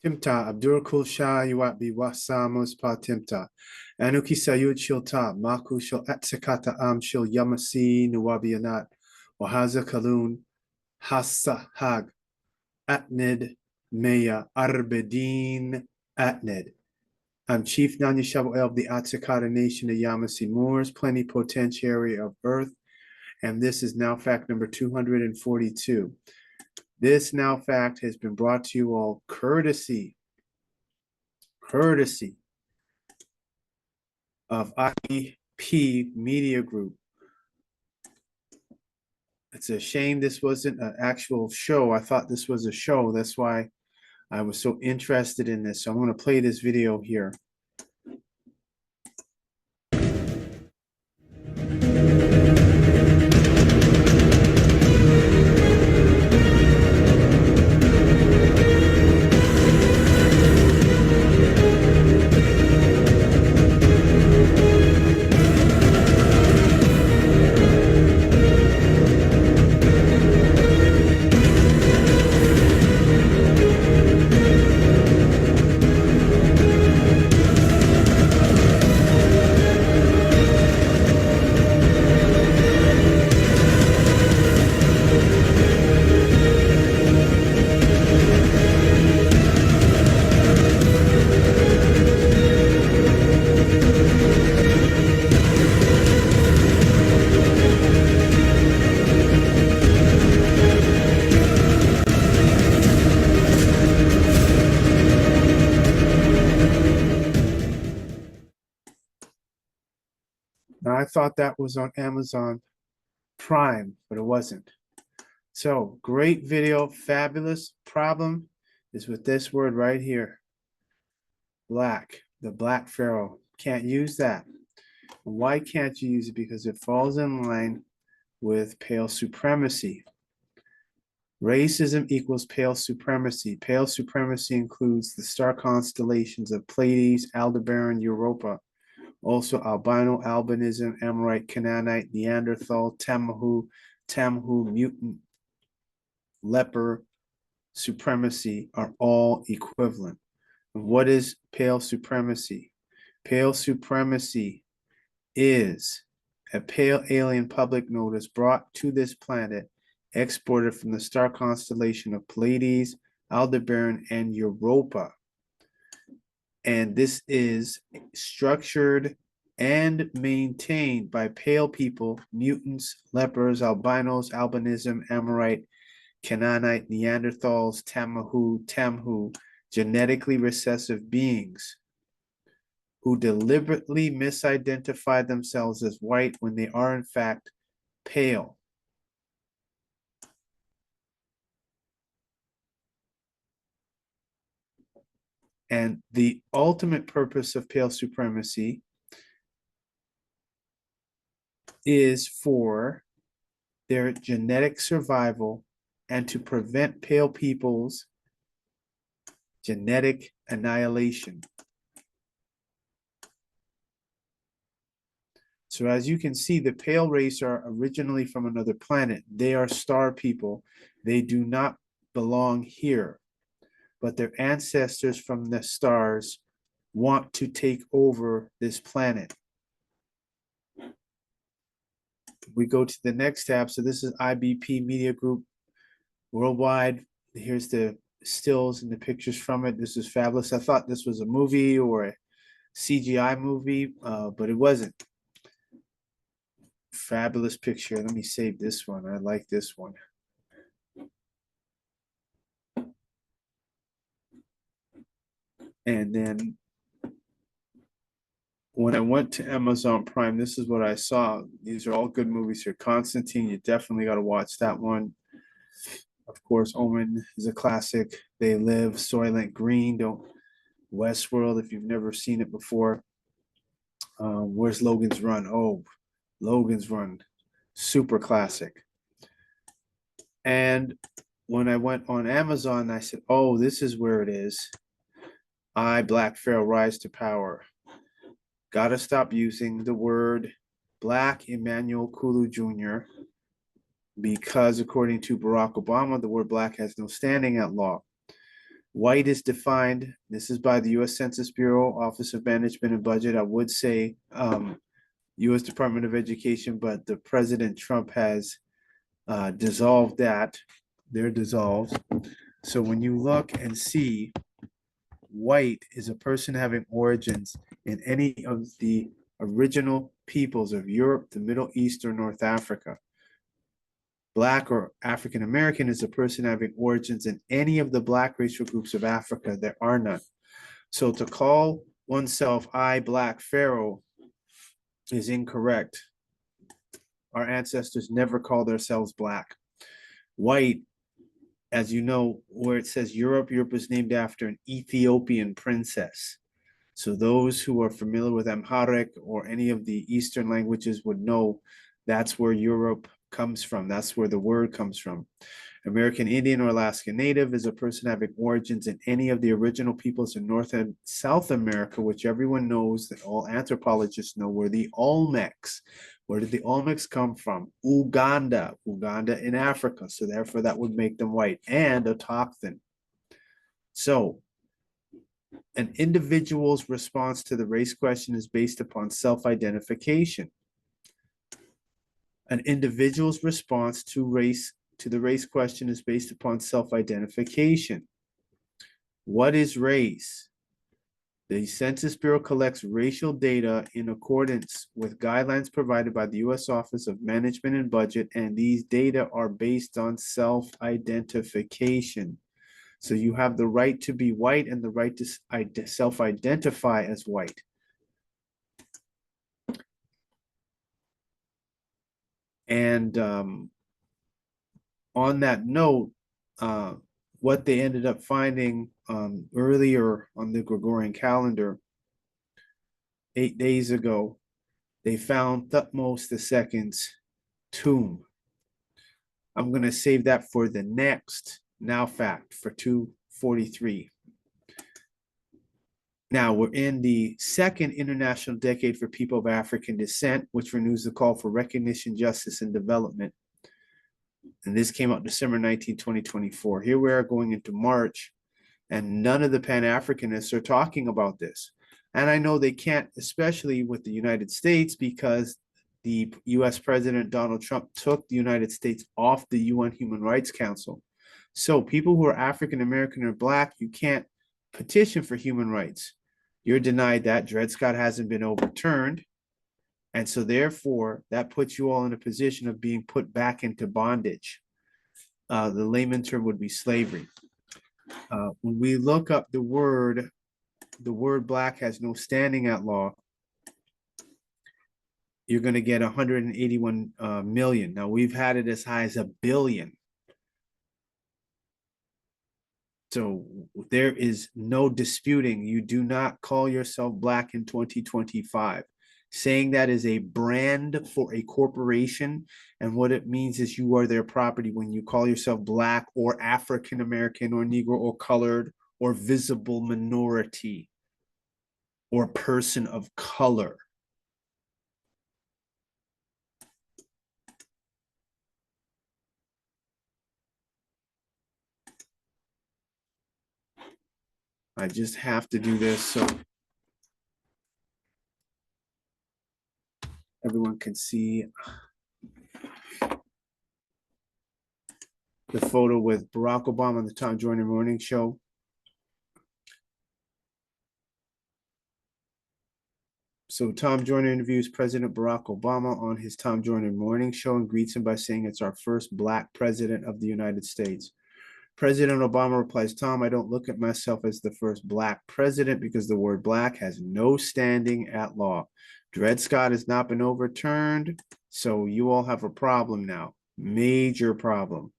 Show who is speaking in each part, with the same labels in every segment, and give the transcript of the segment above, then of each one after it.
Speaker 1: Timta Abdur Kul Shah Yuatbi Wasamos Pa Timta Anuki Sayud Shilta Maku Shil Atsekata Am Shil Yamasi Nuwabianat Wahaza Kalun Hassa Hag Atned Meya Arbedin Atned. I'm Chief Nanyashabu of the Atsekata Nation of Yamasi Moors, plenipotentiary of Earth, and this is now fact number 242. This now fact has been brought to you all courtesy of IEP Media Group. It's a shame this wasn't an actual show. I thought this was a show. That's why I was so interested in this. So I'm going to play this video here. Now, I thought that was on Amazon Prime, but it wasn't. So, great video, fabulous. Problem is with this word right here. Black, the Black Pharaoh. Can't use that. Why can't you use it? Because it falls in line with pale supremacy. Racism equals pale supremacy. Pale supremacy includes the star constellations of Pleiades, Aldebaran, Europa. Also albino, albinism, Amorite, Canaanite, Neanderthal, Tamhu, mutant, leper, supremacy are all equivalent. What is pale supremacy? Pale supremacy is a pale alien public notice brought to this planet, exported from the star constellation of Pleiades, Aldebaran, and Europa. And this is structured and maintained by pale people, mutants, lepers, albinos, albinism, Amorite, Canaanite, Neanderthals, Tamhu, genetically recessive beings who deliberately misidentify themselves as white when they are in fact pale. And the ultimate purpose of pale supremacy is for their genetic survival and to prevent pale people's genetic annihilation. So as you can see, the pale race are originally from another planet. They are star people. They do not belong here, but their ancestors from the stars want to take over this planet. We go to the next tab. So this is IBP Media Group Worldwide. Here's the stills and the pictures from it. This is fabulous. I thought this was a movie or a CGI movie, but it wasn't. Fabulous picture. Let me save this one. I like this one. And then when I went to Amazon Prime, this is what I saw. These are all good movies here. Constantine, you definitely got to watch that one. Of course, Omen is a classic. They Live, Soylent Green, Westworld, if you've never seen it before. Where's Logan's Run? Oh, Logan's Run, super classic. And when I went on Amazon, I said, oh, this is where it is. Black Pharaoh, Rise to Power. Gotta stop using the word Black Emmanuel Kulu Jr. because according to Barack Obama, the word black has no standing at law. White is defined, this is by the U.S. Census Bureau, Office of Management and Budget. I would say U.S. Department of Education, but the President Trump has dissolved that. They're dissolved. So when you look and see, white is a person having origins in any of the original peoples of Europe, the Middle East, or North Africa. Black or African American is a person having origins in any of the Black racial groups of Africa. There are none. So to call oneself Black Pharaoh is incorrect. Our ancestors never called themselves Black. White, as you know, where it says Europe, Europe is named after an Ethiopian princess. So those who are familiar with Amharic or any of the Eastern languages would know that's where Europe comes from. That's where the word comes from. American Indian or Alaska Native is a person having origins in any of the original peoples in North and South America, which everyone knows, that all anthropologists know, were the Olmecs. Where did the Olmecs come from? Uganda, Uganda in Africa. So therefore that would make them white, and autochthon. So an individual's response to the race question is based upon self-identification. An individual's response to the race question is based upon self-identification. What is race? The Census Bureau collects racial data in accordance with guidelines provided by the U.S. Office of Management and Budget, and these data are based on self-identification. So you have the right to be white and the right to self-identify as white. And on that note, what they ended up finding earlier on the Gregorian calendar, 8 days ago, they found Thutmose II's tomb. I'm going to save that for the next Now Fact for 243. Now, we're in the second International Decade for People of African Descent, which renews the call for recognition, justice, and development. And this came out December 19, 2024. Here we are going into March, and none of the Pan-Africanists are talking about this. And I know they can't, especially with the United States, because the US President Donald Trump took the United States off the UN Human Rights Council. So people who are African American or Black, you can't petition for human rights. You're denied that. Dred Scott hasn't been overturned. And so therefore, that puts you all in a position of being put back into bondage. The layman term would be slavery. When we look up the word Black has no standing at law, you're going to get 181 million. Now, we've had it as high as 1 billion. So there is no disputing. You do not call yourself Black in 2025. Saying that is a brand for a corporation, and what it means is you are their property when you call yourself Black or African American or Negro or colored or visible minority or person of color. I just have to do this so everyone can see the photo with Barack Obama on the Tom Joyner Morning Show. So Tom Joyner interviews President Barack Obama on his Tom Joyner Morning Show and greets him by saying it's our first Black president of the United States. President Obama replies, Tom, I don't look at myself as the first Black president because the word Black has no standing at law. Dred Scott has not been overturned, so you all have a problem now. Major problem.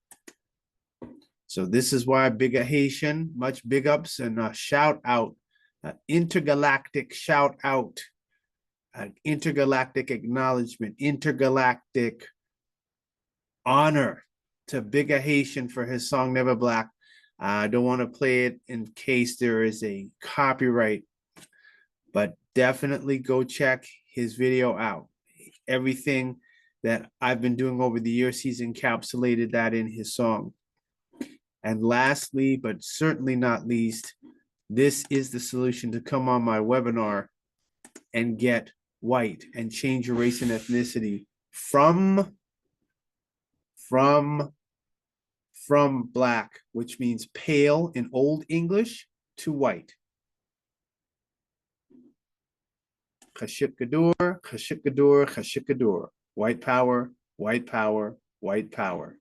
Speaker 1: So this is why Big Haitian, much big ups and a shout out, intergalactic shout out, intergalactic acknowledgement, intergalactic honor to Big Haitian for his song Never Black. I don't want to play it in case there is a copyright, but definitely go check his video out. Everything that I've been doing over the years, he's encapsulated that in his song. And lastly, but certainly not least, this is the solution to come on my webinar and get white and change your race and ethnicity from black, which means pale in Old English, to white. Khaship Gadur, Khaship Gadur, Khaship Gadur. White power, white power, white power.